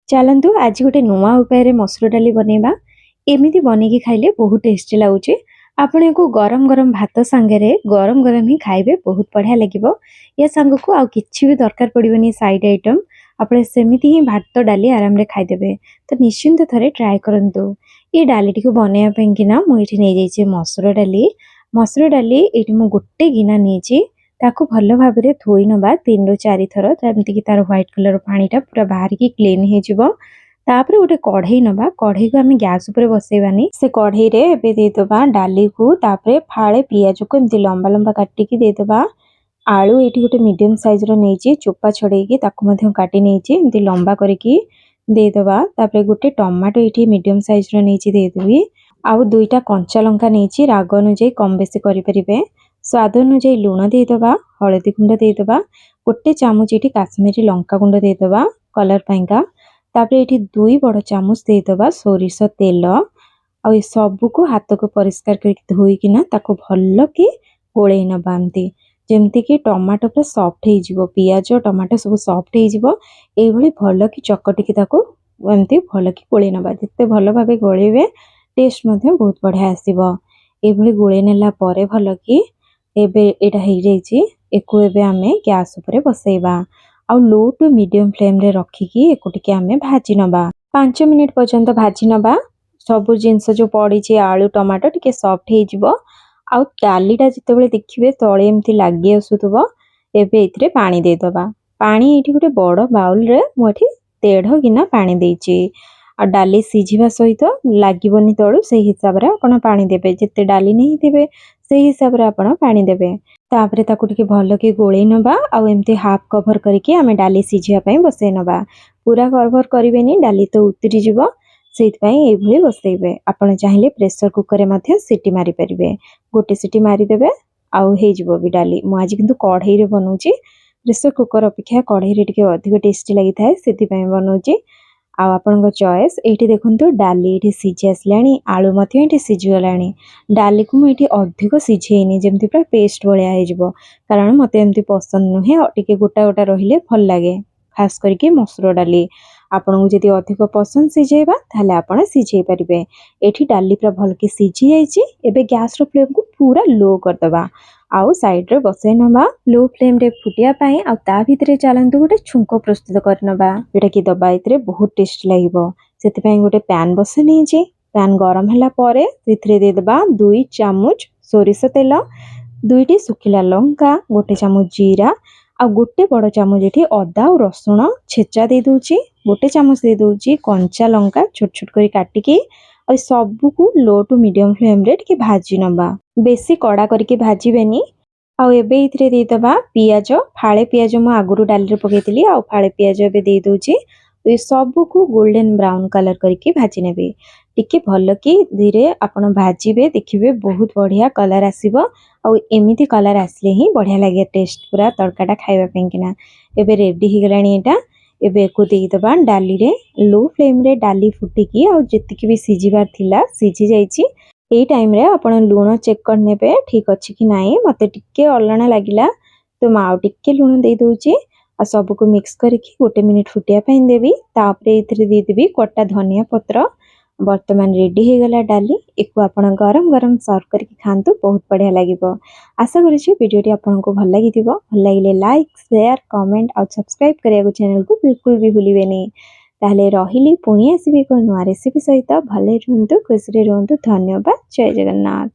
चलतु आज गोटे नुआ उपाय मसूर डाली बनैबा। एमती बनैकी खाइले बहुत टेस्टी लगुच। आपण को गरम गरम भात सांगे गरम गरम ही खाइबे, बहुत बढ़िया लगे। या सांग को आउ किछि भी दरकार पड़िबनी साइड आइटम, आपण सेमिति ही भात डाली आराम रे खाइदेबे। तो निश्चिंत थरे ट्राए करंतु। ये डाली टी को बनैया पई कि ना मु एठी नै जाइछि मसूर डाली। मसूर डाली एठी मु गोटे गिना नेछि, ताकू भल भाव में धोई नबा 3 ରୁ 4 थर, जमती कि तार व्हाइट कलर पानीटा पूरा बाहर की क्लीन हो जिवो। तापर गोटे कढ़ई नबा, कढ़ई को आम गैस ऊपर बसैबानी। से कढ़ई रे एबे देदबा डाली को, तापर फाळे पियाज को एमती लंबा लंबा काटिकी देदबा। आलू एठी गोटे मीडियम साइज रो नेछि, चोपा छड़ेकी ताकू मध्य काटी नेछि, एमती लंबा करिकी देदबा। तापर गोटे टमाटो एठी मीडियम साइज रो नेछि देदबी। आउ दुईटा कंचा लंका नेछि, राग अनुଯାयी कम बेसी करि परिबे। स्वाद अनुଯାयी लुण देदबा, हलदी गुंड देदबा, गोटे चामच ये काश्मीरी लंका गुंड देदबा कलर पाइंका। तापर ये 2 बड़ चामच देदबा सोरिष तेल। आ सबू को हाथ को परिष्कार करके धोईकिना ताको भल कि गोले नबा, एमती जेमती कि टमाटो पूरा सॉफ्ट हो जिवो, पियाज टमाटो सब सॉफ्ट हो जिवो। एई भली भल कि चकटिकी ताको एमती भल कि गोले नबा। जते भल भाबे गोलेबे टेस्ट मध्ये बहुत बढ़िया आसीबो। एई भली गोले नेला परे भल कि एबे एटा हे जाइछि। एको एबे आमे गैस ऊपर बसैबा। आ लो टू मीडियम फ्लेम रे रखिकी एको टिके आमे भाजी नबा। 5 मिनिट पर्यंत भाजी नबा। सब जिंस जो पड़ी छि आलू टमाटो टिके सॉफ्ट हे जिवो। आ डालीटा जितेबेले देखिबे तळे एमती लागि आसुतबो, एबे इथरे पानी दे दबा। पानी एठी गोटे बड़ बाउल रे मु एठी 1.5 गिना पानी देछि। आ डाली सिझिबा सहित लागिबोनी तळु, से हिसाब रे आपण पानी देबे। जते डाली नहीं देबे से हिसाब रे आपण पानी देबे। तापरे ताकू टिके भल के गोळै नबा। आ एमती हाफ कवर करके आमे डाली सिझिया पई बसै नबा। पूरा कवर करिवेनी, डाली तो उतरी जिवो। सेइत पई एई भली बसैबे। आपण चाहिले प्रेशर कुकर रे मध्ये सिटी मारी परिबे। गोटे सिटी मारी देबे, आउ हे जिवो बि डाली। मु आज किंतु कढ़ई रे बनौची। प्रेशर कुकर अपेक्षा कढ़ई रे टिके अधिक टेस्टी लागि थाए, सेति पई बनौची। आउ आपनको चॉइस। एठी देखंतु डाली एठी सिझी आसलानी, आलू मध्ये एठी सिझी गलानी। डाली को मु एठी अधिक सिझेइनी, जेमति पूरा पेस्ट भलिया हे जिवो। कारण मते एमति पसंद नुहे, टिके गोटा गोटा रहिले भल लागे, खास करके मसूर डाली। आपनको जदि अधिक पसंद सिझेबा ताले आपण सिझेइ परिबे। एठी डाली पूरा भल के सिझी जाइछि। एबे गैस रो फ्लेम को पूरा लो कर दबा। आउ साइड रे बसै नबा लो फ्लेम रे फुटिया पाए। आ ता भितरे चलंतु गोटे छुंको प्रस्तुत कर नबा, जेटा कि दबा इतरे बहुत टेस्ट लागिबो। सेति पई गोटे पैन बसै नै जे। पैन गरम होला परे इथरे दे दबा 2 चामच सोरिष तेल, 2टी सुखिला लंका, गोटे चामच जीरा, आ गोटे बड़ चामच एठी अदा और रसुण छेचा दे दोची। गोटे चामच दे दोची कंचा लंका छोट छोट करी काटिकी। और सबू को लो टू मीडियम फ्लेम रे टिके भाजी नबा, बेसी कड़ा करके भाजीबेनी। आउ एबे इथरे दे दबा पियाज, फाळे पियाज मु आगुरु डाली रे पकेइतिली, आउ फाळे पियाज एबे दे दोची। ए सबू को गोल्डन ब्राउन कलर करके भाजी नेबे। टिके भल कि धीरे आपण भाजीबे, देखिबे बहुत बढ़िया कलर आसीबो। आउ एमिति कलर आसले ही बढ़िया लागे टेस्ट, पूरा तड़काटा खाइबा पें किना। एबे रेडी ही गलानी एटा। एबे को देई दबा डाली रे। लो फ्लेम रे डाली फुटिकी आउ जेतिकी भी सिझिबार थिला सिझी जाइछि। एई टाइम रे आपण लूण चेक कर नेबे ठीक अछि कि नाही। मते टिके अलणा लागिला तो माउ टिके लूण देई दोछि। आ सब को मिक्स करके गोटे मिनिट फुटिया पई देबी। तापरे इथरे दे देबी कटा धनिया पत्र। वर्तमान रेडी हे गला डाली। एको आपण गरम गरम सर्व करके खांतु, बहुत बढ़िया लागिबो। आशा करूछि वीडियोटी आपनको भल लागिथिबो। भल लागिले लाइक शेयर कमेंट और सब्सक्राइब करिया चैनल को बिल्कुल भी भूलिबेनी। ताहले रहिली पुणी आसीबे को नुआ रेसिपी सहित। भले रहंतु, खुशी रहंतु। धन्यवाद। जय जगन्नाथ।